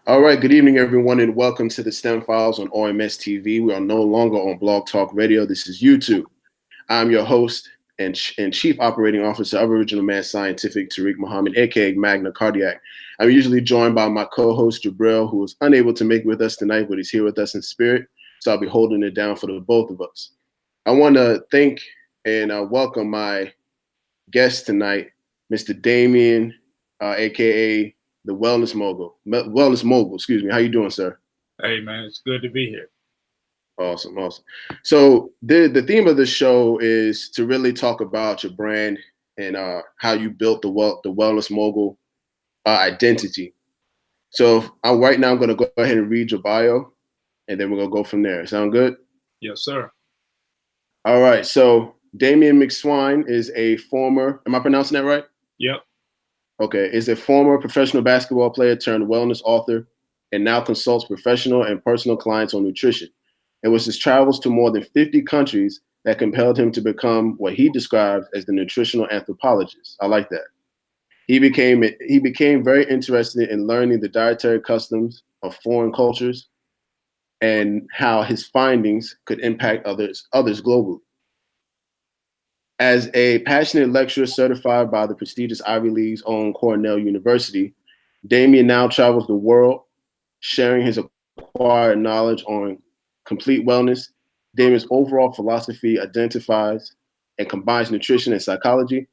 All right, good evening, everyone, and welcome to the S.T.E.M Files on OMS TV. We are no longer on Blog Talk Radio. This is YouTube. I'm your host and Chief Operating Officer of Original Man Scientific, Tariq Muhammad, aka Magna Cardiac. I'm usually joined by my co-host, Jabril, who is unable to make it with us tonight, but he's here with us in spirit, so I'll be holding it down for the both of us. I want to thank and welcome my guest tonight, Mr. Damien, aka the Wellness Mogul, excuse me. How you doing, sir? Hey, man, it's good to be here. Awesome. So the theme of the show is to really talk about your brand and how you built the Wellness Mogul identity. So right now I'm going to go ahead and read your bio, and then we're going to go from there. Sound good? Yes, sir. All right. So Damien McSwine is a former, am I pronouncing that right? Yep. Okay, is a former professional basketball player turned wellness author and now consults professional and personal clients on nutrition. It was his travels to more than 50 countries that compelled him to become what he describes as the nutritional anthropologist. I like that. He became very interested in learning the dietary customs of foreign cultures and how his findings could impact others globally. As a passionate lecturer certified by the prestigious Ivy League's own Cornell University, Damien now travels the world, sharing his acquired knowledge on complete wellness. Damien's overall philosophy identifies and combines nutrition and psychology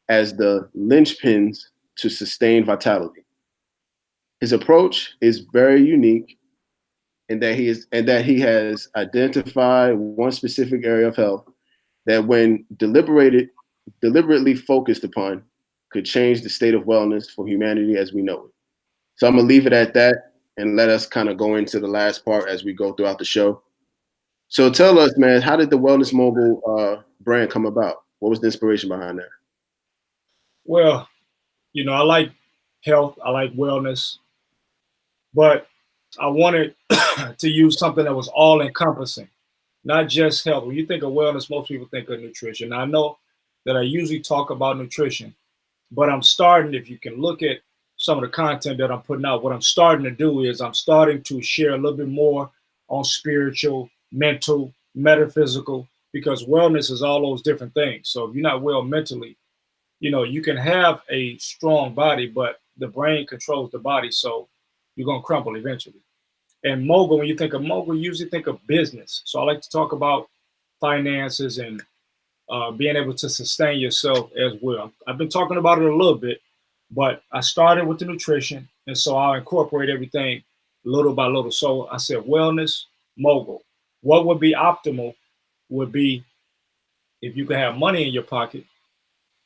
as the linchpins to sustain vitality. His approach is very unique in that he has identified one specific area of health that when deliberately focused upon, could change the state of wellness for humanity as we know it. So I'm gonna leave it at that and let us kind of go into the last part as we go throughout the show. So tell us, man, how did the Wellness Mogul brand come about? What was the inspiration behind that? Well, I like health, I like wellness, but I wanted to use something that was all encompassing, not just health. When you think of wellness, most people think of nutrition. Now, I know that I usually talk about nutrition, but I'm starting, if you can look at some of the content that I'm putting out, what I'm starting to do is I'm starting to share a little bit more on spiritual, mental, metaphysical, because wellness is all those different things. So if you're not well mentally, you can have a strong body, but the brain controls the body. So you're going to crumble eventually. And mogul, when you think of mogul, you usually think of business. So I like to talk about finances and being able to sustain yourself as well. I've been talking about it a little bit, but I started with the nutrition, and so I'll incorporate everything little by little. So I said wellness, mogul. What would be optimal would be if you could have money in your pocket,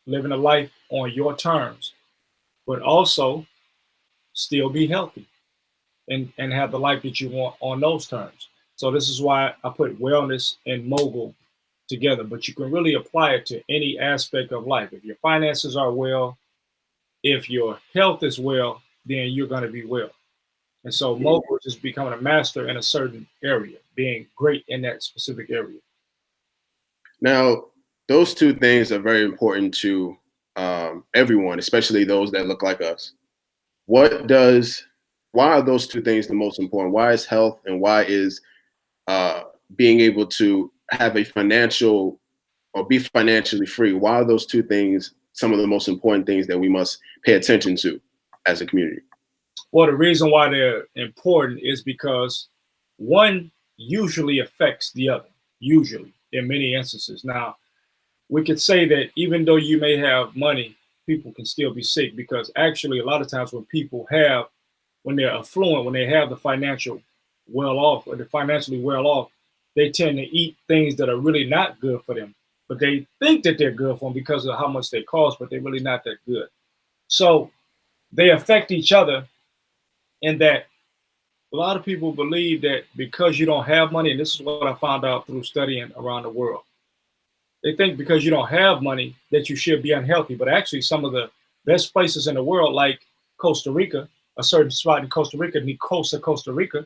living a life on your terms, but also still be healthy and have the life that you want on those terms. So this is why I put wellness and mogul together, but you can really apply it to any aspect of life. If your finances are well, if your health is well, then you're going to be well. And so mogul is just becoming a master in a certain area, being great in that specific area. Now, those two things are very important to everyone, especially those that look like us. Why are those two things the most important? Why is health and why is being able to have a financial or be financially free? Why are those two things some of the most important things that we must pay attention to as a community? Well, the reason why they're important is because one usually affects the other, usually in many instances. Now, we could say that even though you may have money, people can still be sick because actually a lot of times when they're affluent, when they have the financial well off or they're financially well off, they tend to eat things that are really not good for them. But they think that they're good for them because of how much they cost, but they're really not that good. So they affect each other in that a lot of people believe that because you don't have money, and this is what I found out through studying around the world, they think because you don't have money that you should be unhealthy. But actually, some of the best places in the world, like Costa Rica, a certain spot in Costa Rica, Nicosa, Costa Rica,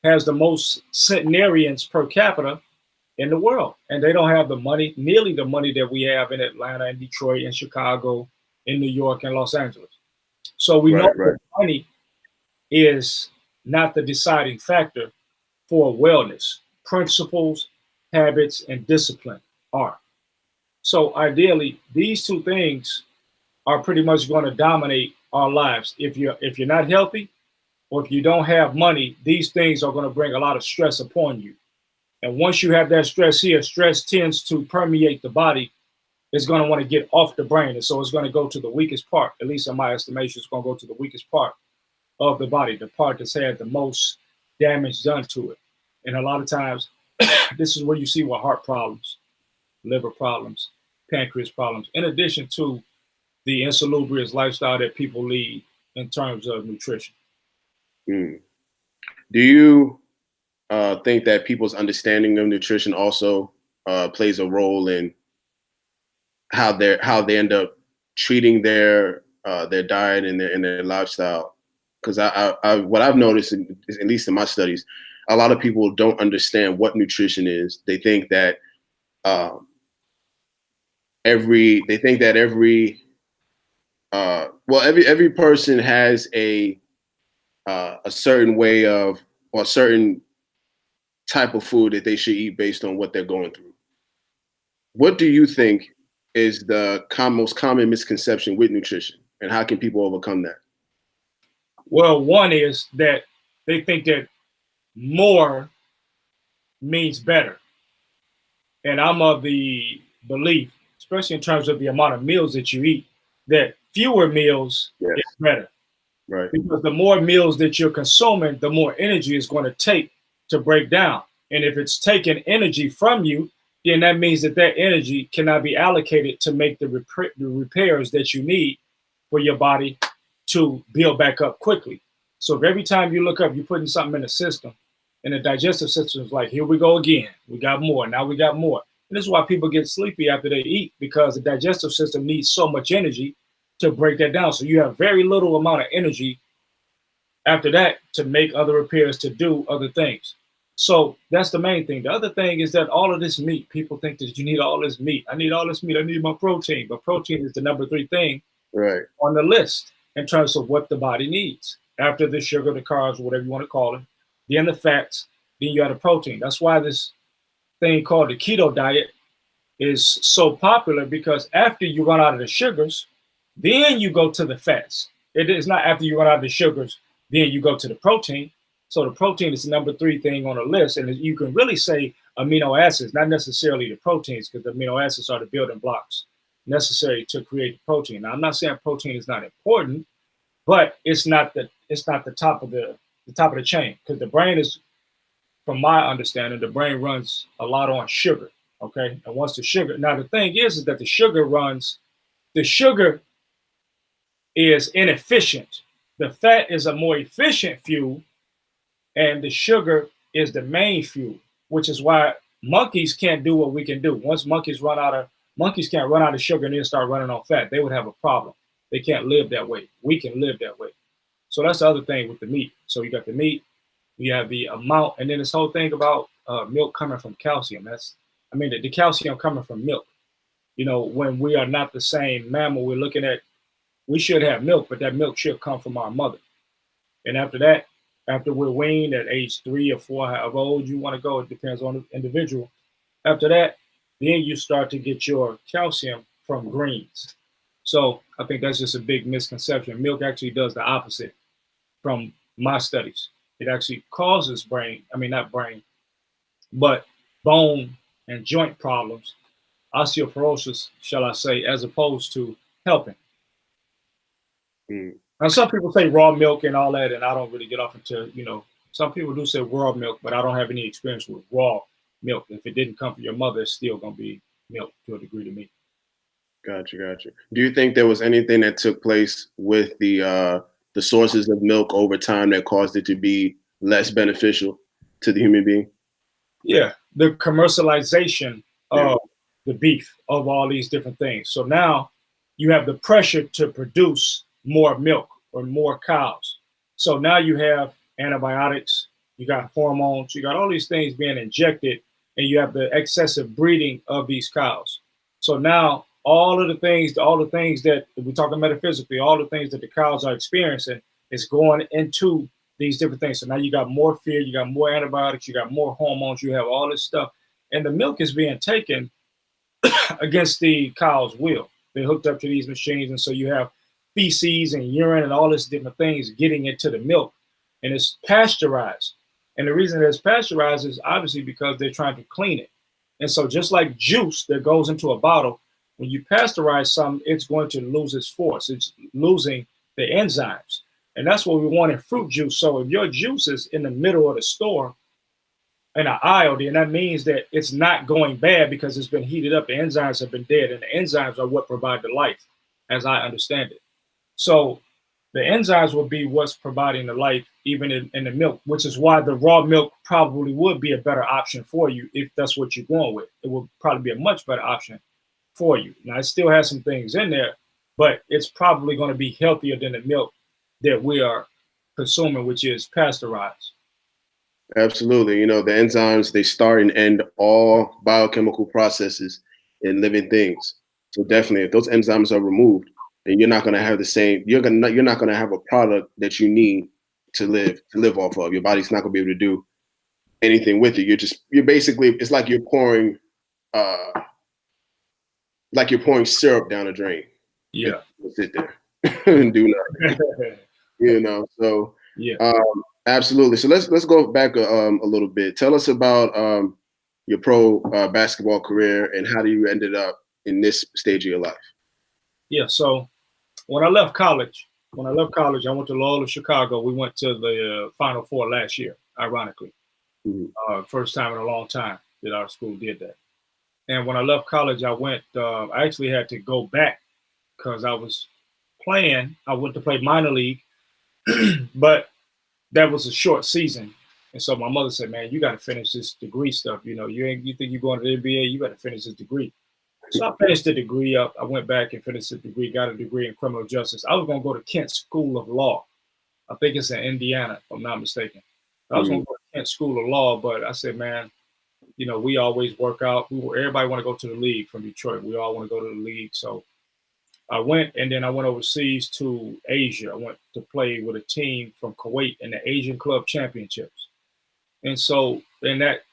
has the most centenarians per capita in the world. And they don't have the money, nearly the money that we have in Atlanta and Detroit and Chicago, in New York and Los Angeles. So we know that money is not the deciding factor for wellness. Principles, habits, and discipline are. So ideally, these two things are pretty much going to dominate our lives. If you're not healthy or if you don't have money, these things are going to bring a lot of stress upon you. And once you have that stress here, stress tends to permeate the body. It's going to want to get off the brain. And so it's going to go to the weakest part, at least in my estimation, it's going to go to the weakest part of the body, the part that's had the most damage done to it. And a lot of times, this is where you see what heart problems, liver problems, pancreas problems, in addition to the insalubrious lifestyle that people lead in terms of nutrition. Mm. Do you think that people's understanding of nutrition also plays a role in how they end up treating their diet and their lifestyle? Because what I've noticed, at least in my studies, a lot of people don't understand what nutrition is. They think that um, every person has a certain way of, or a certain type of food that they should eat based on what they're going through. What do you think is the most common misconception with nutrition, and how can people overcome that? Well, one is that they think that more means better. And I'm of the belief, especially in terms of the amount of meals that you eat, that fewer meals Yes. is better. Right. Because the more meals that you're consuming, the more energy it's going to take to break down. And if it's taking energy from you, then that means that that energy cannot be allocated to make the repairs that you need for your body to build back up quickly. So if every time you look up, you're putting something in the system, and the digestive system is like, here we go again. We got more. Now we got more. And this is why people get sleepy after they eat, because the digestive system needs so much energy to break that down. So you have very little amount of energy after that to make other repairs, to do other things. So that's the main thing. The other thing is that all of this meat, people think that you need all this meat. I need all this meat. I need my protein. But protein is the number 3 thing Right. on the list in terms of what the body needs. After the sugar, the carbs, whatever you want to call it, then the fats, then you have the protein. That's why this thing called the keto diet is so popular, because after you run out of the sugars, then you go to the fats. It is not after you run out of the sugars, then you go to the protein. So the protein is the number 3 thing on the list. And you can really say amino acids, not necessarily the proteins, because the amino acids are the building blocks necessary to create the protein. Now, I'm not saying protein is not important, but it's not the top of the chain, because the brain is, from my understanding, the brain runs a lot on sugar. Okay. And once the sugar, now the thing is that the sugar is inefficient. The fat is a more efficient fuel, and the sugar is the main fuel, which is why monkeys can't do what we can do. Once monkeys can't run out of sugar and then start running on fat. They would have a problem. They can't live that way. We can live that way. So that's the other thing with the meat. So you got the meat, you have the amount, and then this whole thing about milk coming from calcium. The calcium coming from milk. You know, when we are not the same mammal, we're looking at, we should have milk, but that milk should come from our mother. And after that, after we're weaned at age 3 or 4, however old you want to go, it depends on the individual. After that, then you start to get your calcium from greens. So I think that's just a big misconception. Milk actually does the opposite from my studies. It actually causes not brain, but bone and joint problems, osteoporosis, shall I say, as opposed to helping. Mm. Now, some people say raw milk and all that, and I don't really get off into, some people do say raw milk, but I don't have any experience with raw milk. If it didn't come from your mother, it's still going to be milk to a degree to me. Gotcha. Do you think there was anything that took place with the sources of milk over time that caused it to be less beneficial to the human being? Yeah, the commercialization of the beef, of all these different things. So now you have the pressure to produce more milk or more cows. So now you have antibiotics, you got hormones, you got all these things being injected, and you have the excessive breeding of these cows. So now all the things that, if we're talking metaphysically, all the things that the cows are experiencing is going into these different things. So now you got more fear, you got more antibiotics, you got more hormones, you have all this stuff. And the milk is being taken against the cow's will. They're hooked up to these machines. And so you have feces and urine and all these different things getting into the milk. And it's pasteurized. And the reason it's pasteurized is obviously because they're trying to clean it. And so just like juice that goes into a bottle, when you pasteurize something, it's going to lose its force. It's losing the enzymes. And that's what we want in fruit juice. So if your juice is in the middle of the store in an aisle, then that means that it's not going bad because it's been heated up. The enzymes have been dead, and the enzymes are what provide the life, as I understand it. So the enzymes will be what's providing the life, even in the milk, which is why the raw milk probably would be a better option for you if that's what you're going with. It will probably be a much better option for you. Now, it still has some things in there, but it's probably going to be healthier than the milk that we are consuming, which is pasteurized. Absolutely. You know, the enzymes, they start and end all biochemical processes in living things. So definitely, if those enzymes are removed, then you're not going to have the same, you're not going to have a product that you need to live off of. Your body's not going to be able to do anything with it. You're basically, it's uh like you're pouring syrup down a drain. Yeah. Sit there and do nothing. You know, so yeah. Absolutely. So let's go back a little bit. Tell us about your pro basketball career and how you ended up in this stage of your life. Yeah. So when I left college, I went to Loyola Chicago. We went to the Final Four last year, ironically. Mm-hmm. First time in a long time that our school did that. And when I left college, I actually had to go back because I was playing. I went to play minor league, but that was a short season. And so my mother said, man, you got to finish this degree stuff. You know, you think you're going to the NBA, you got to finish this degree. So I finished the degree up. I went back and finished the degree, got a degree in criminal justice. I was going to go to Kent School of Law. I think it's in Indiana, if I'm not mistaken. I was going to go to Kent School of Law, but I said, man, you know, we always work out. Everybody want to go to the league from Detroit. We all want to go to the league. So I went, and then I went overseas to Asia. I went to play with a team from Kuwait in the Asian Club Championships. And so in that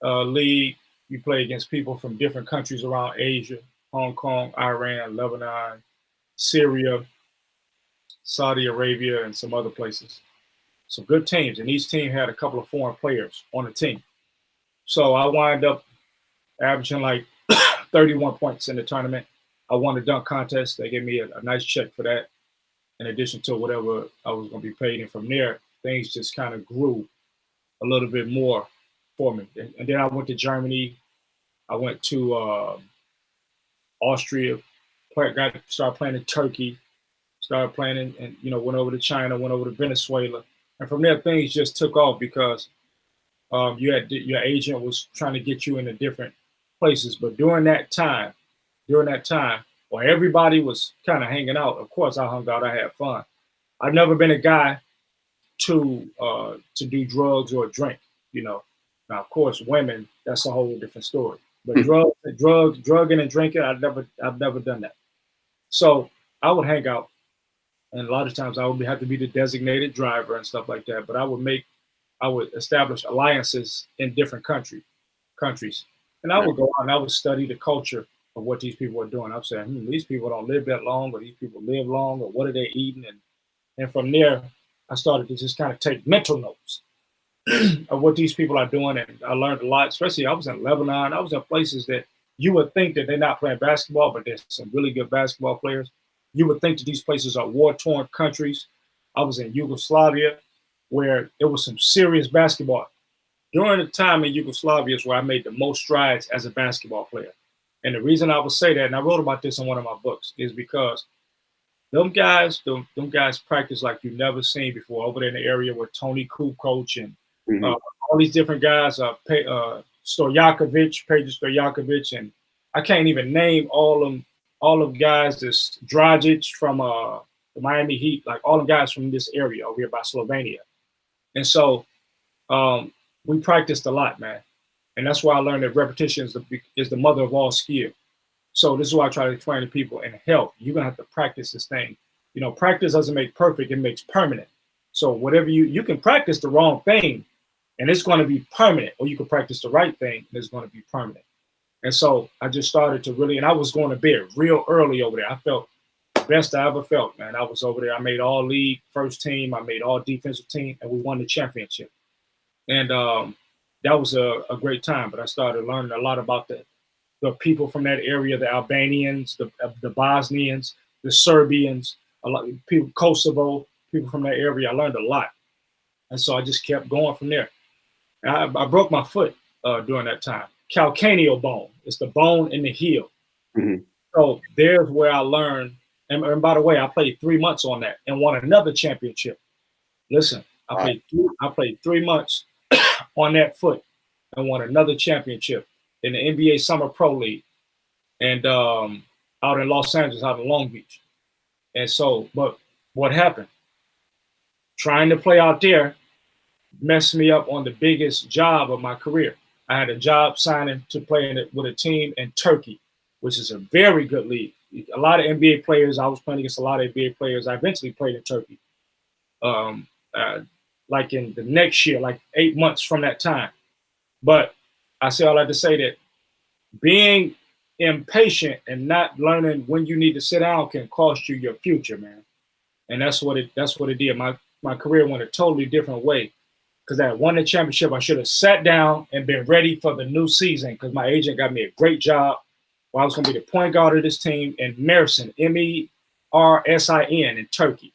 league, you play against people from different countries around Asia: Hong Kong, Iran, Lebanon, Syria, Saudi Arabia, and some other places. Some good teams. And each team had a couple of foreign players on the team. So I wind up averaging like 31 points in the tournament. I won the dunk contest. They gave me a nice check for that, in addition to whatever I was going to be paid. And from there, things just kind of grew a little bit more for me. And then I went to Germany. I went to Austria. Started playing in Turkey. Started playing and went over to China. Went over to Venezuela. And from there, things just took off because your agent was trying to get you into different places. But during that time, while everybody was kind of hanging out, of course I hung out, I had fun. I've never been a guy to do drugs or drink, you know. Now, of course, women, that's a whole different story. But drugging and drinking, I've never done that. So I would hang out, and a lot of times I would have to be the designated driver and stuff like that. But I would establish alliances in different countries. And I would go out and I would study the culture of what these people are doing. I'm saying, these people don't live that long, or these people live long, or what are they eating? And from there, I started to just kind of take mental notes of what these people are doing. And I learned a lot, especially I was in Lebanon. I was in places that you would think that they're not playing basketball, but there's some really good basketball players. You would think that these places are war-torn countries. I was in Yugoslavia, where it was some serious basketball. During the time in Yugoslavia is where I made the most strides as a basketball player. And the reason I would say that, and I wrote about this in one of my books, is because them guys practice like you've never seen before over there in the area where Tony Koo coach and all these different guys, Peja Stojakovic, and I can't even name all of guys. This Dragic from the Miami Heat, like all the guys from this area over here by Slovenia. And so we practiced a lot, man. And that's why I learned that repetition is the mother of all skill. So this is why I try to explain to people in health, you're going to have to practice this thing. You know, practice doesn't make perfect, it makes permanent. So whatever you can practice the wrong thing and it's going to be permanent, or you can practice the right thing and it's going to be permanent. And so I just started to really, and I was going to bed real early over there. I felt the best I ever felt, man. I was over there. I made all league first team. I made all defensive team, and we won the championship. And that was a great time. But I started learning a lot about the people from that area, the Albanians, the Bosnians, the Serbians, a lot of people, Kosovo, people from that area. I learned a lot. And so I just kept going from there. I broke my foot during that time. Calcaneal bone. It's the bone in the heel. Mm-hmm. So there's where I learned. And by the way, I played 3 months on that and won another championship. Listen, I played 3 months on that foot and won another championship in the NBA Summer Pro League, and out in Los Angeles, out in Long Beach. And so, but what happened? Trying to play out there messed me up on the biggest job of my career. I had a job signing to play with a team in Turkey, which is a very good league. A lot of NBA players, I was playing against a lot of NBA players. I eventually played in Turkey. Like in the next year, like 8 months from that time. But I say all that to say that being impatient and not learning when you need to sit down can cost you your future, man. And that's what it did. My career went a totally different way. Because I won the championship, I should have sat down and been ready for the new season, because my agent got me a great job where I was going to be the point guard of this team in Mersin, Mersin in Turkey.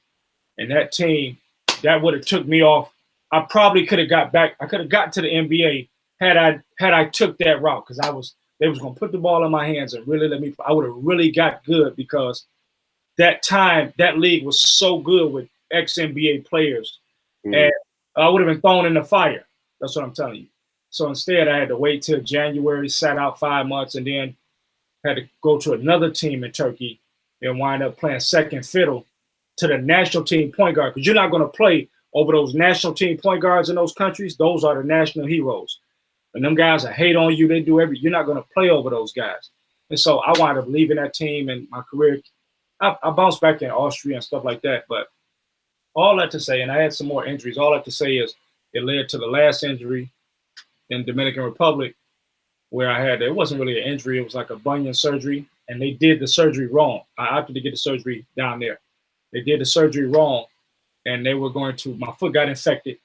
And that team, that would have took me off. I probably could have got back. I could have got to the NBA had I took that route, because they was going to put the ball in my hands and really let me. I would have really got good, because that time that league was so good with ex-NBA players, and I would have been thrown in the fire. That's what I'm telling you. So instead, I had to wait till January, sat out 5 months, and then had to go to another team in Turkey and wind up playing second fiddle to the national team point guard, because you're not going to play over those national team point guards in those countries. Those are the national heroes. And them guys that hate on you, they do you're not going to play over those guys. And so I wound up leaving that team, and my career, I bounced back in Austria and stuff like that. But all that to say, and I had some more injuries, all that to say is it led to the last injury in Dominican Republic, where it wasn't really an injury. It was like a bunion surgery, and they did the surgery wrong. I opted to get the surgery down there. They did the surgery wrong, and my foot got infected,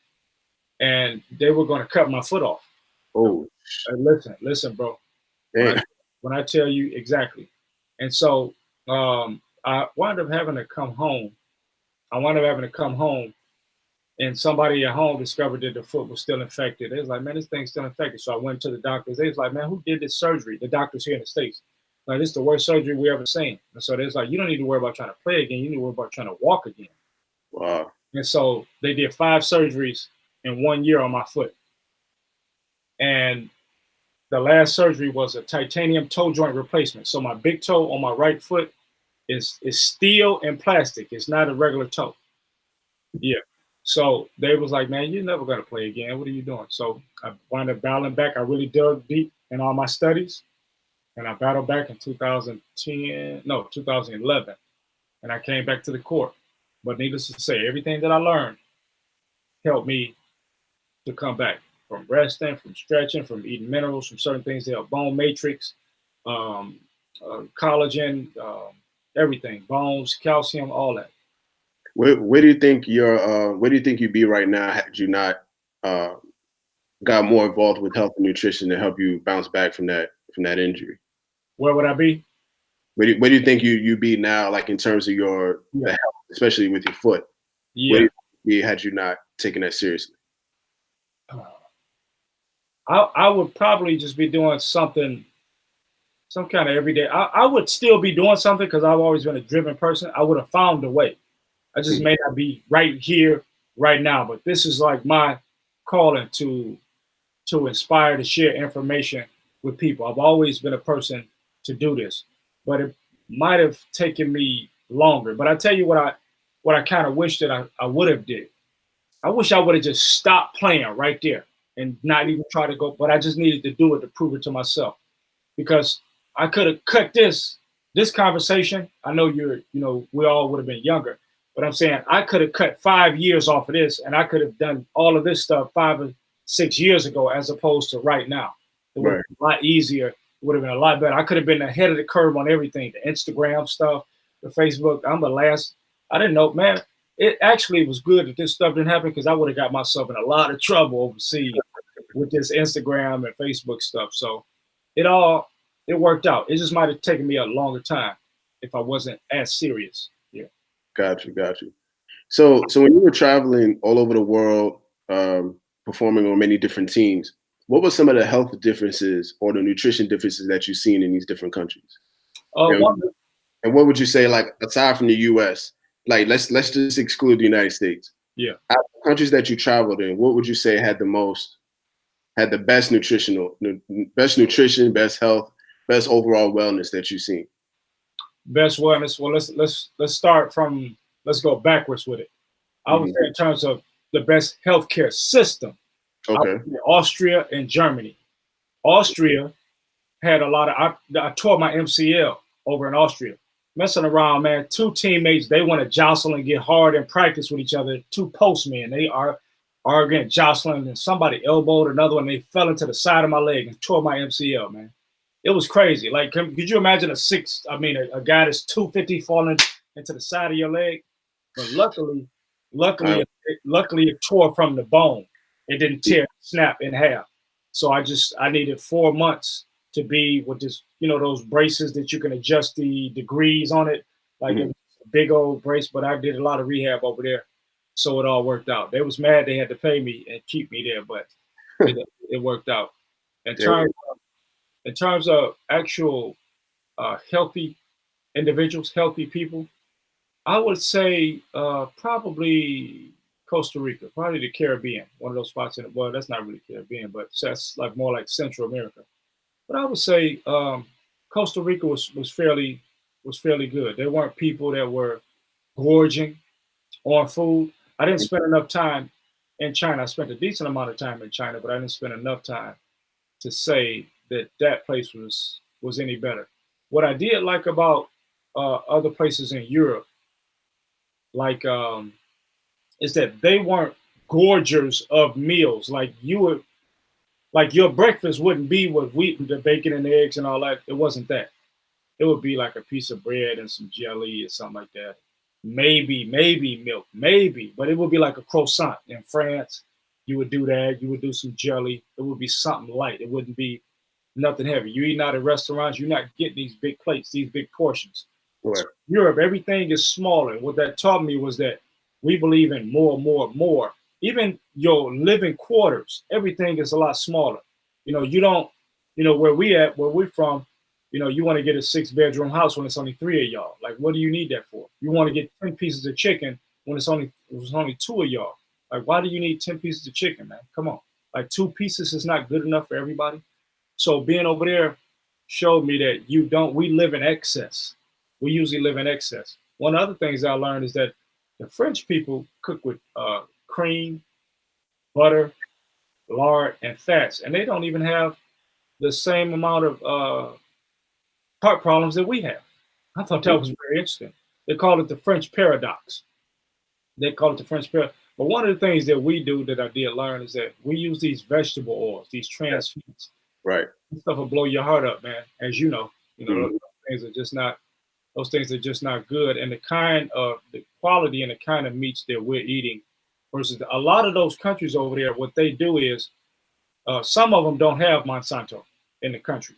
and they were going to cut my foot off. Oh, listen, bro. When I tell you exactly. And so I wound up having to come home. And somebody at home discovered that the foot was still infected. They was like, man, this thing's still infected. So I went to the doctors. They was like, man, who did this surgery? The doctors here in the States. Like, this is the worst surgery we ever seen. And so they was like, you don't need to worry about trying to play again. You need to worry about trying to walk again. Wow. And so they did 5 surgeries in 1 year on my foot. And the last surgery was a titanium toe joint replacement. So my big toe on my right foot is steel and plastic. It's not a regular toe. Yeah. So they was like, man, you're never going to play again. What are you doing? So I wound up battling back. I really dug deep in all my studies. And I battled back in 2011. And I came back to the court. But needless to say, everything that I learned helped me to come back. From resting, from stretching, from eating minerals, from certain things that help bone matrix, collagen, everything, bones, calcium, all that. Where do you think you'd be right now had you not got more involved with health and nutrition to help you bounce back from that injury? Where would I be? Where do you think you'd be now, like in terms of the health, especially with your foot? Yeah. Where do you be had you not taken that seriously? I would probably just be doing some kind of everyday. I would still be doing something, because I've always been a driven person. I would have found a way. I just may not be right here, right now. But this is like my calling to inspire, to share information with people. I've always been a person to do this, but it might have taken me longer. But I tell you what I kind of wish that I would have did. I wish I would have just stopped playing right there and not even try to go, but I just needed to do it to prove it to myself, because I could have cut this conversation. I know we all would have been younger, But I'm saying I could have cut 5 years off of this, and I could have done all of this stuff 5 or 6 years ago, as opposed to right now. It would have been a lot easier. It would have been a lot better. I could have been ahead of the curve on everything, the Instagram stuff, the Facebook. I'm the last. I didn't know, man. It actually was good that this stuff didn't happen, because I would have got myself in a lot of trouble overseas with this Instagram and Facebook stuff. So it worked out. It just might have taken me a longer time if I wasn't as serious. Yeah. Got you, got you. So when you were traveling all over the world, performing on many different teams, what were some of the health differences or the nutrition differences that you've seen in these different countries? And, One, and what would you say, like, aside from the U.S., like let's just exclude the United States. yeah. Out of the countries that you traveled in, what would you say had the best best nutrition, best health, best overall wellness that you've seen? Best wellness. Well, let's start from, let's go backwards with it. I would say in terms of the best healthcare system, Okay. Austria and Germany. Austria had a lot of. I tore my MCL over in Austria, messing around, man. Two teammates, they want to jostle and get hard and practice with each other. Two postmen, they are arguing, jostling, and somebody elbowed another one. They fell into the side of my leg and tore my MCL, man. It was crazy. Like, could you imagine a guy that's 250 falling into the side of your leg? But luckily, it tore from the bone. It didn't snap in half. So I needed 4 months to be with this, those braces that you can adjust the degrees on it. Like it was a big old brace, but I did a lot of rehab over there. So it all worked out. They was mad they had to pay me and keep me there, but it worked out. In terms of actual healthy individuals, healthy people, I would say probably Costa Rica, probably the Caribbean, one of those spots well, that's not really Caribbean, but that's like more like Central America. But I would say Costa Rica was fairly good. There weren't people that were gorging on food. I didn't spend enough time in China. I spent a decent amount of time in China, but I didn't spend enough time to say that place was any better. What I did like about other places in Europe, like is that they weren't gorgers of meals. Like your breakfast wouldn't be with wheat and the bacon and the eggs and all that. It wasn't that. It would be like a piece of bread and some jelly or something like that. Maybe milk, maybe, but it would be like a croissant in France. You would do that. You would do some jelly. It would be something light. It wouldn't be nothing heavy. You eating out at restaurants, you're not getting these big plates, these big portions. Right. So Europe, everything is smaller. What that taught me was that we believe in more. Even your living quarters, everything is a lot smaller. You don't, where we're from, you want to get a 6-bedroom house when it's only 3 of y'all. Like, what do you need that for? You want to get 10 pieces of chicken when it was only 2 of y'all. Like, why do you need 10 pieces of chicken, man? Come on. Like, 2 pieces is not good enough for everybody. So being over there showed me that we live in excess. We usually live in excess. One of the other things I learned is that the French people cook with cream, butter, lard, and fats, and they don't even have the same amount of heart problems that we have. I thought that was very interesting. They call it the French paradox. But one of the things that we do that I did learn is that we use these vegetable oils, these trans fats. Right. This stuff will blow your heart up, man. As you know, those things are just not good. And the quality and the kind of meats that we're eating versus a lot of those countries over there, what they do is some of them don't have Monsanto in the country,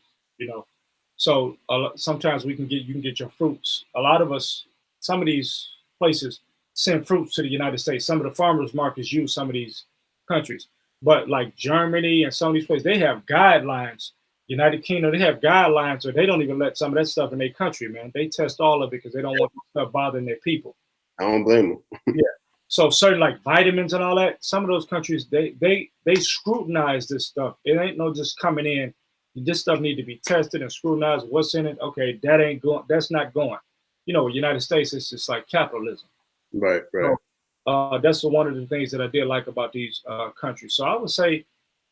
So sometimes you can get your fruits. A lot of us, some of these places send fruits to the United States. Some of the farmers markets use some of these countries, but like Germany and some of these places, they have guidelines. United Kingdom, they have guidelines, or they don't even let some of that stuff in their country, man. They test all of it because they don't want stuff bothering their people. I don't blame them. Yeah. So certain like vitamins and all that, some of those countries, they scrutinize this stuff. It ain't no just coming in. This stuff need to be tested and scrutinized. What's in it? Okay, that ain't going. That's not going. United States, it's just like capitalism. Right. So, that's one of the things that I did like about these countries. So I would say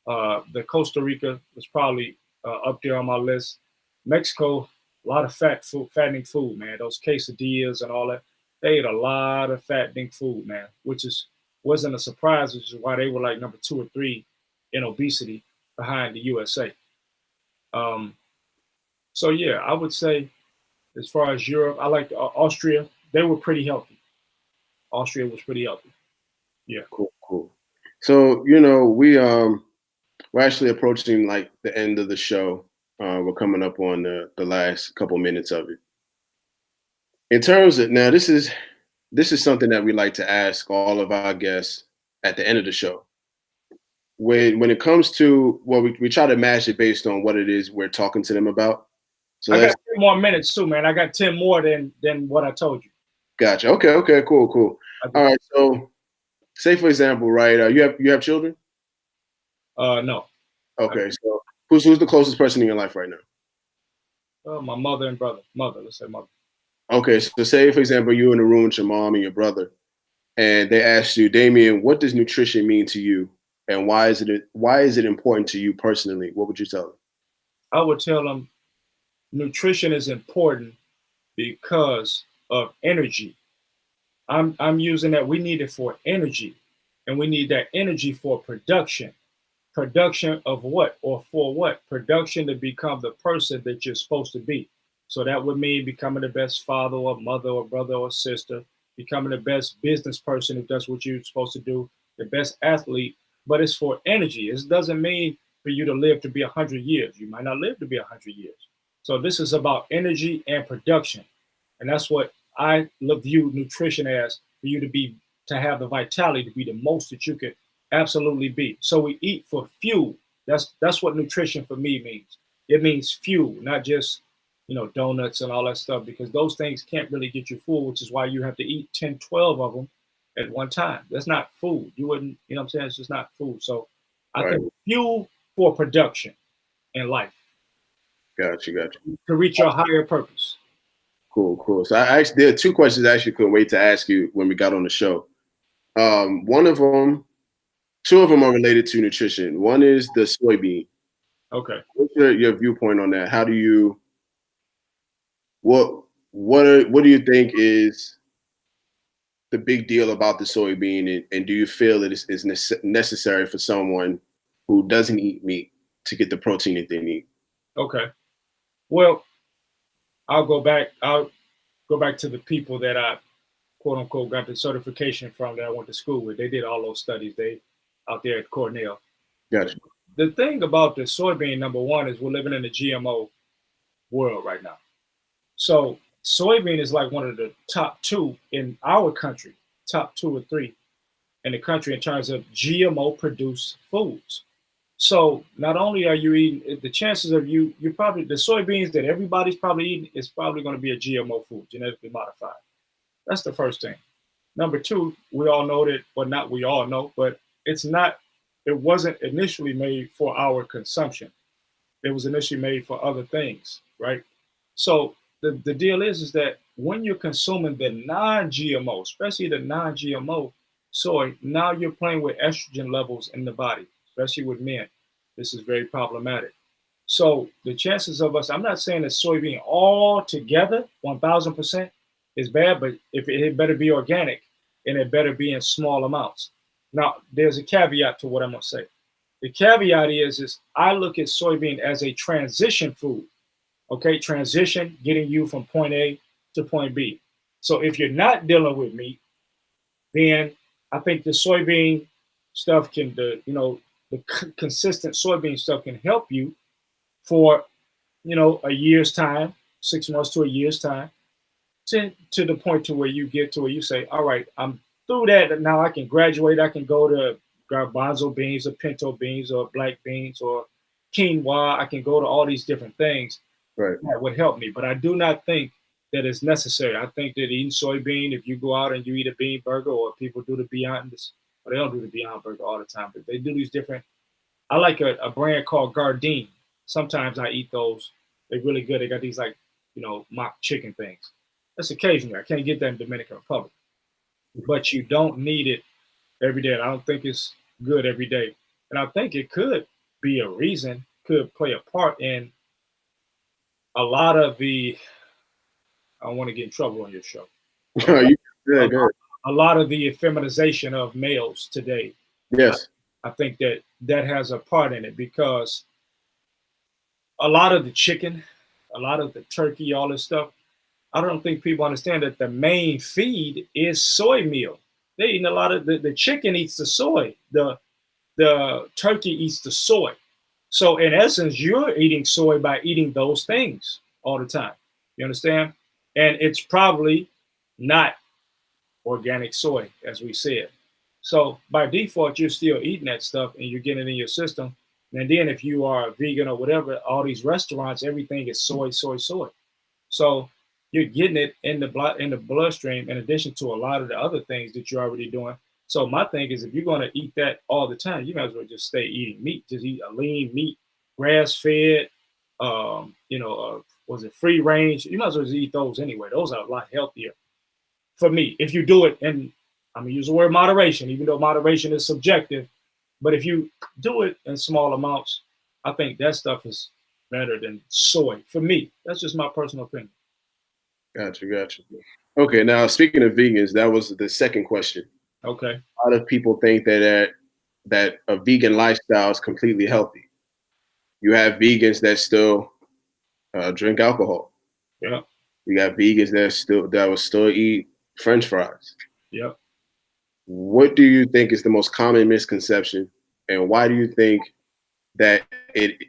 the Costa Rica was probably up there on my list. Mexico, a lot of fattening food, man. Those quesadillas and all that. They ate a lot of fattening food, man, which wasn't a surprise, which is why they were like number 2 or 3 in obesity behind the USA. Um, so yeah, I would say as far as Europe, I like Austria. They were pretty healthy. Austria was pretty healthy. Yeah. Cool, cool. So, we're actually approaching like the end of the show. We're coming up on the last couple minutes of it. In terms of now, this is something that we like to ask all of our guests at the end of the show. When it comes to well, we try to match it based on what it is we're talking to them about. So I got let's 10 more minutes too, man. I got 10 more than what I told you. gotcha. Okay, okay, cool, cool. I All do. right. So say for example, right? You have children? No. Okay. So who's the closest person in your life right now? My mother and brother. Mother, let's say mother. Okay. So say for example, you're in a room with your mom and your brother, and they ask you, Damien, what does nutrition mean to you, and why is it important to you personally? What would you tell them? I would tell them nutrition is important because of energy. I'm using that we need it for energy, and we need that energy for production. Production of what or for what? Production to become the person that you're supposed to be. So that would mean becoming the best father or mother or brother or sister, becoming the best business person if that's what you're supposed to do, the best athlete. But it's for energy. It doesn't mean for you to live to be 100 years. You might not live to be 100 years. So this is about energy and production. And that's what I view nutrition as, for you to have the vitality to be the most that you could absolutely be. So we eat for fuel. That's what nutrition for me means. It means fuel, not just donuts and all that stuff, because those things can't really get you full, which is why you have to eat 10, 12 of them at one time. That's not food. You wouldn't, what I'm saying? It's just not food. So I Right. think fuel for production in life Gotcha. to reach your higher purpose. Cool, cool. So I actually there are two questions I actually couldn't wait to ask you when we got on the show. One of them, two of them are related to nutrition. One is the soybean. Okay. What's your viewpoint on that? How do you what do you think is the big deal about the soybean, and do you feel it is necessary for someone who doesn't eat meat to get the protein that they need? Okay. Well, I'll go back to the people that I quote unquote got the certification from, that I went to school with. They did all those studies. They out there at Cornell. Gotcha. The thing about the soybean, number one, is we're living in a GMO world right now. So soybean is like one of the top 2 in our country, top 2 or 3 in the country in terms of GMO produced foods. So not only are you eating, the chances of you probably, the soybeans that everybody's probably eating is probably going to be a GMO food, genetically modified. That's the first thing. Number two, we all know that, well, not we all know, but it wasn't initially made for our consumption. It was initially made for other things, right? So the deal is that when you're consuming the non-GMO, especially the non-GMO soy, now you're playing with estrogen levels in the body, especially with men. This is very problematic. So the chances of us, I'm not saying that soybean all together, 1000% is bad, but if it better be organic and it better be in small amounts. Now, there's a caveat to what I'm gonna say. The caveat is I look at soybean as a transition food. Okay, transition, getting you from point A to point B. So if you're not dealing with meat, then I think the soybean stuff the consistent soybean stuff can help you for a year's time, 6 months to a year's time, to the point to where you get to where you say, all right, I'm through that, and now I can graduate. I can go to garbanzo beans or pinto beans or black beans or quinoa. I can go to all these different things Right. that would help me. But I do not think that it's necessary. I think that eating soybean, if you go out and you eat a bean burger, or people do the Beyond, or they don't do the Beyond burger all the time, but they do these different. I like a brand called Gardein. Sometimes I eat those. They're really good. They got these like, mock chicken things. That's occasionally. I can't get that in Dominican Republic. But you don't need it every day. And I don't think it's good every day. And I think it could be a reason, could play a part in a lot of the. I don't want to get in trouble on your show. you a, Good, good. a lot of the feminization of males today. Yes. I think that that has a part in it because a lot of the chicken, a lot of the turkey, all this stuff, I don't think people understand that the main feed is soy meal. They eating a lot of the chicken eats the soy, the turkey eats the soy. So in essence, you're eating soy by eating those things all the time. You understand? And it's probably not organic soy, as we said. So by default, you're still eating that stuff and you're getting it in your system. And then if you are a vegan or whatever, all these restaurants, everything is soy, soy, soy. So you're getting it in the bloodstream in addition to a lot of the other things that you're already doing. So my thing is, if you're going to eat that all the time, you might as well just stay eating meat. Just eat a lean meat, grass fed. Was it free range? You might as well just eat those anyway. Those are a lot healthier for me. If you do it, and I'm gonna use the word moderation, even though moderation is subjective, but if you do it in small amounts, I think that stuff is better than soy for me. That's just my personal opinion. Gotcha, gotcha. Okay, now speaking of vegans, that was the second question. Okay. A lot of people think that a vegan lifestyle is completely healthy. You have vegans that still drink alcohol. Yeah. You got vegans that will still eat French fries. Yep. What do you think is the most common misconception, and why do you think that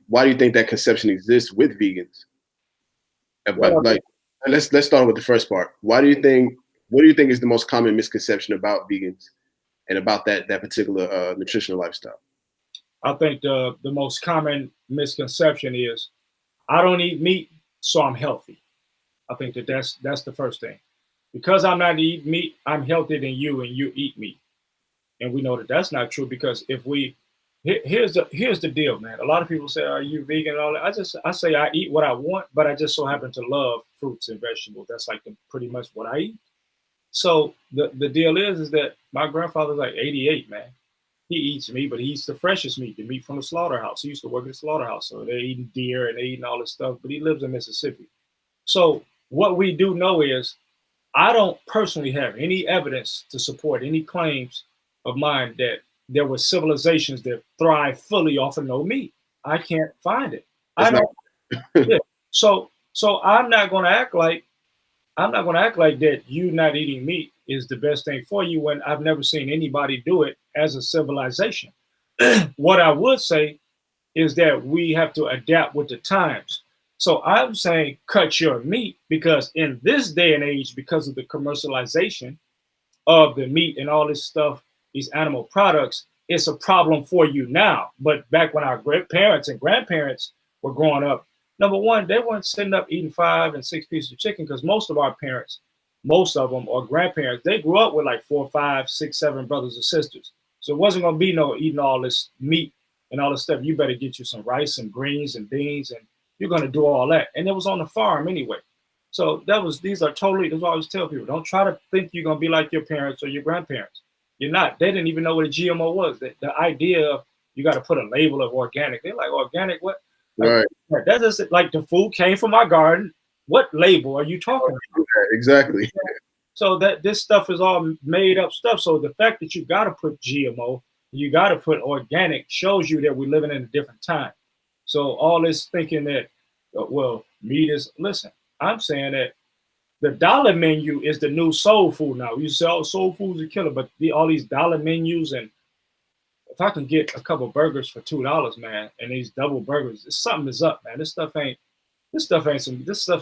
Why do you think that conception exists with vegans? But Well, like, let's start with the first part. Why do you think? What do you think is the most common misconception about vegans and about that particular nutritional lifestyle? I think the most common misconception is I don't eat meat, so I'm healthy. I think that's the first thing. Because I'm not eating meat, I'm healthier than you, and you eat meat. And we know that that's not true because if we here's the deal, man. A lot of people say, "Are you vegan?" And all that. I say I eat what I want, but I just so happen to love fruits and vegetables. That's like pretty much what I eat. So the deal is that my grandfather's like 88, man. He eats meat, but he eats the freshest meat, the meat from the slaughterhouse. He used to work at the slaughterhouse, so they're eating deer and they're eating all this stuff. But he lives in Mississippi. So what we do know is I don't personally have any evidence to support any claims of mine that there were civilizations that thrive fully off of no meat. I can't find it. I It's not. don't. Yeah. So I'm not going to act like that. You not eating meat is the best thing for you when I've never seen anybody do it as a civilization. What I would say is that we have to adapt with the times. So I'm saying cut your meat because in this day and age, because of the commercialization of the meat and all this stuff, these animal products, it's a problem for you now. But back when our parents and grandparents were growing up, number one, they weren't sitting up eating 5 and 6 pieces of chicken because most of our parents, most of them or grandparents, they grew up with like 4, 5, 6, 7 brothers and sisters. So it wasn't going to be no eating all this meat and all this stuff. You better get you some rice and greens and beans, and you're going to do all that. And it was on the farm anyway. So these are totally, that's what I always tell people. Don't try to think you're going to be like your parents or your grandparents. You're not. They didn't even know what a GMO was. The idea of you got to put a label of organic. They're like, organic, what? Right. Like, that is like the food came from my garden. What label are you talking about? Exactly. So that this stuff is all made up stuff. So the fact that you got to put GMO, you got to put organic shows you that we're living in a different time. So all this thinking that, well, meat is, listen, I'm saying that the dollar menu is the new soul food now. You sell soul food's a killer, but all these dollar menus, and if I can get a couple burgers for $2, man, and these double burgers, something is up, man. This stuff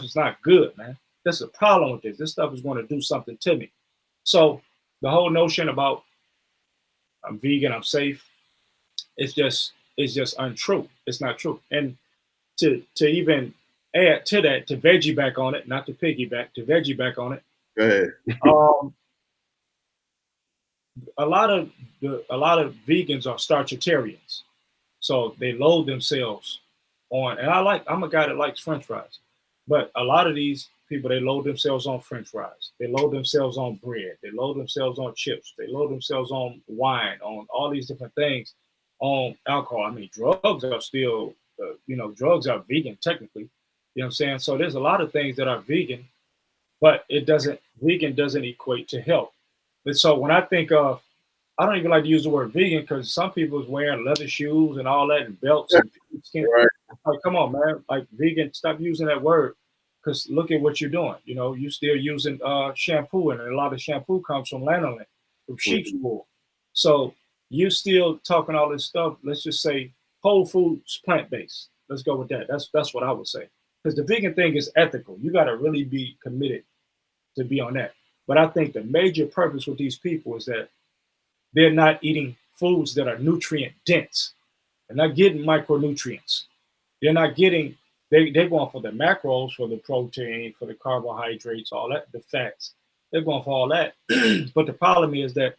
is not good, man. That's a problem with this. This stuff is going to do something to me. So the whole notion about I'm vegan, I'm safe, it's just untrue. It's not true. And to even add to that, to veggie back on it, not to piggyback, to veggie back on it. Go ahead. Um, a lot of vegans are starchitarians, so they load themselves on. And I'm a guy that likes French fries, but a lot of these people they load themselves on French fries. They load themselves on bread. They load themselves on chips. They load themselves on wine, on all these different things, on alcohol. I mean, drugs are still, drugs are vegan technically. You know what I'm saying? So there's a lot of things that are vegan but it doesn't. Vegan doesn't equate to health. And so when I think of, I don't even like to use the word vegan because some people is wearing leather shoes and all that and belts and skin. Right. Like, come on, man. Like vegan, stop using that word because look at what you're doing. You know, you still using shampoo, and a lot of shampoo comes from lanolin, from sheep's wool. So you still talking all this stuff. Let's just say whole foods, plant based. Let's go with that. That's what I would say. Because the vegan thing is ethical. You got to really be committed to be on that. But I think the major purpose with these people is that they're not eating foods that are nutrient dense. They're not getting micronutrients. They're not getting, they're going for the macros, for the protein, for the carbohydrates, all that, the fats. They're going for all that. But the problem is that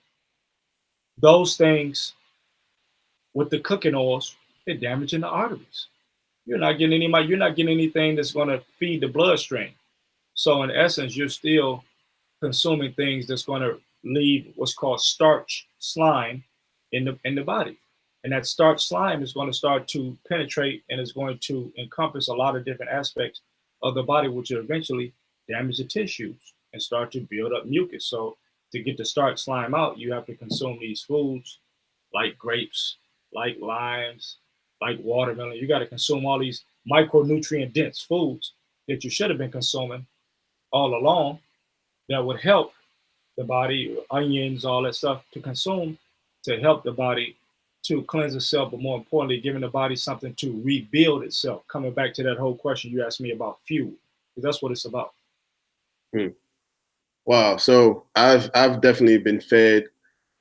those things with the cooking oils, they're damaging the arteries. You're not getting anything that's going to feed the bloodstream. So in essence, you're still consuming things that's going to leave what's called starch slime in the body. And that starch slime is going to start to penetrate and is going to encompass a lot of different aspects of the body, which will eventually damage the tissues and start to build up mucus. So to get the starch slime out, you have to consume these foods like grapes, like limes, like watermelon. You got to consume all these micronutrient dense foods that you should have been consuming all along that would help the body, onions, all that stuff to consume to help the body to cleanse itself, but more importantly, giving the body something to rebuild itself. Coming back to that whole question you asked me about fuel, because that's what it's about. Wow. So I've definitely been fed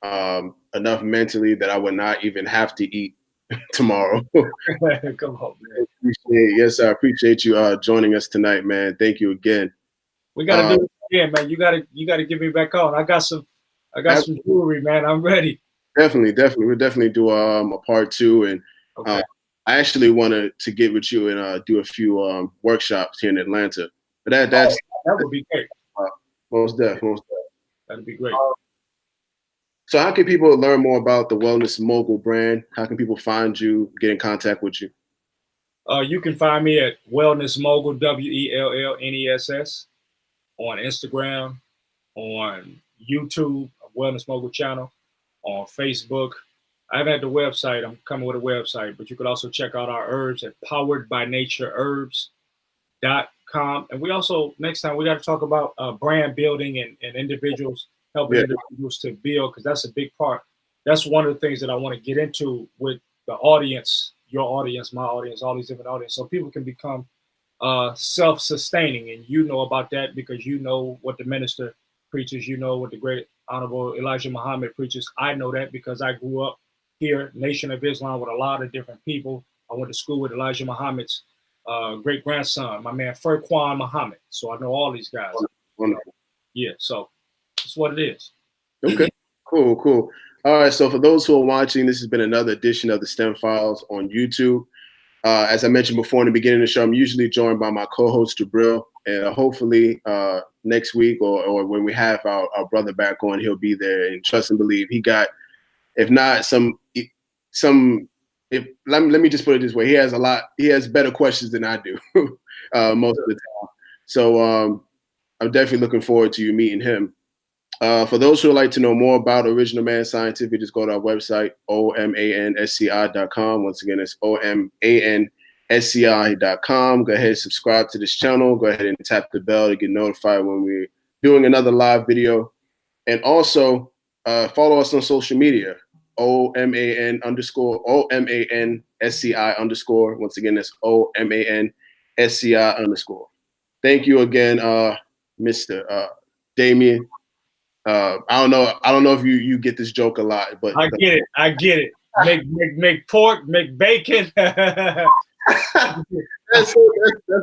enough mentally that I would not even have to eat tomorrow. Come on, man. Yes, I appreciate you joining us tonight, man. Thank you again. We gotta do it again, man. You gotta get me back on. I got some jewelry, man. I'm ready. Definitely. We'll definitely do a part 2, and Okay. I actually wanted to get with you and do a few workshops here in Atlanta. But that would be great. Most definitely. That'd be great. So how can people learn more about the Wellness Mogul brand? How can people find you, get in contact with you? You can find me at Wellness Mogul, WELLNESS, on Instagram, on YouTube, Wellness Mogul channel, on Facebook. I haven't had the website. I'm coming with a website, but you could also check out our herbs at poweredbynatureherbs.com. And we also, next time, we got to talk about brand building and individuals, helping individuals to build, because that's a big part. That's one of the things that I want to get into with the audience, your audience, my audience, all these different audiences, so people can become self-sustaining. And you know about that because you know what the minister preaches, you know what the great Honorable Elijah Muhammad preaches. I know that because I grew up here, Nation of Islam, with a lot of different people. I went to school with Elijah Muhammad's great grandson, my man Furquan Muhammad. So I know all these guys. Wonderful. Yeah, so that's what it is. Okay, cool. All right, so for those who are watching, this has been another edition of the S.T.E.M Files on YouTube. As I mentioned before in the beginning of the show, I'm usually joined by my co-host Jabril, and hopefully next week or when we have our brother back on, he'll be there. And trust and believe, he got, if not let me just put it this way, he has better questions than I do most of the time. So I'm definitely looking forward to you meeting him. For those who would like to know more about Original Man Scientific, just go to our website, OMANSCI.com. Once again, it's OMANSCI.com. Go ahead and subscribe to this channel. Go ahead and tap the bell to get notified when we're doing another live video. And also follow us on social media, OMANSCI_. Once again, that's OMANSCI_. Thank you again, Mr. Damien. I don't know if you get this joke a lot, but I get it. Make pork, make bacon. that's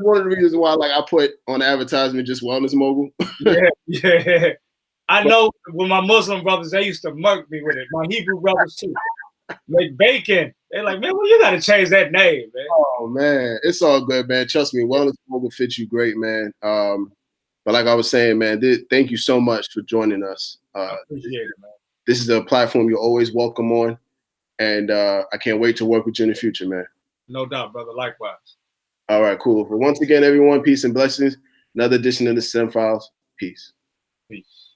one of the reasons why, like, I put on the advertisement just Wellness Mogul. Yeah. I know with my Muslim brothers, they used to murk me with it. My Hebrew brothers too. Make bacon. They're like, man, well, you got to change that name, man. Oh man, it's all good, man. Trust me, Wellness Mogul fits you great, man. But like I was saying, man, thank you so much for joining us. I appreciate it, man. This is a platform you're always welcome on, and I can't wait to work with you in the future, man. No doubt, brother. Likewise. All right, cool. But once again, everyone, peace and blessings. Another edition of the S.T.E.M Files. Peace. Peace.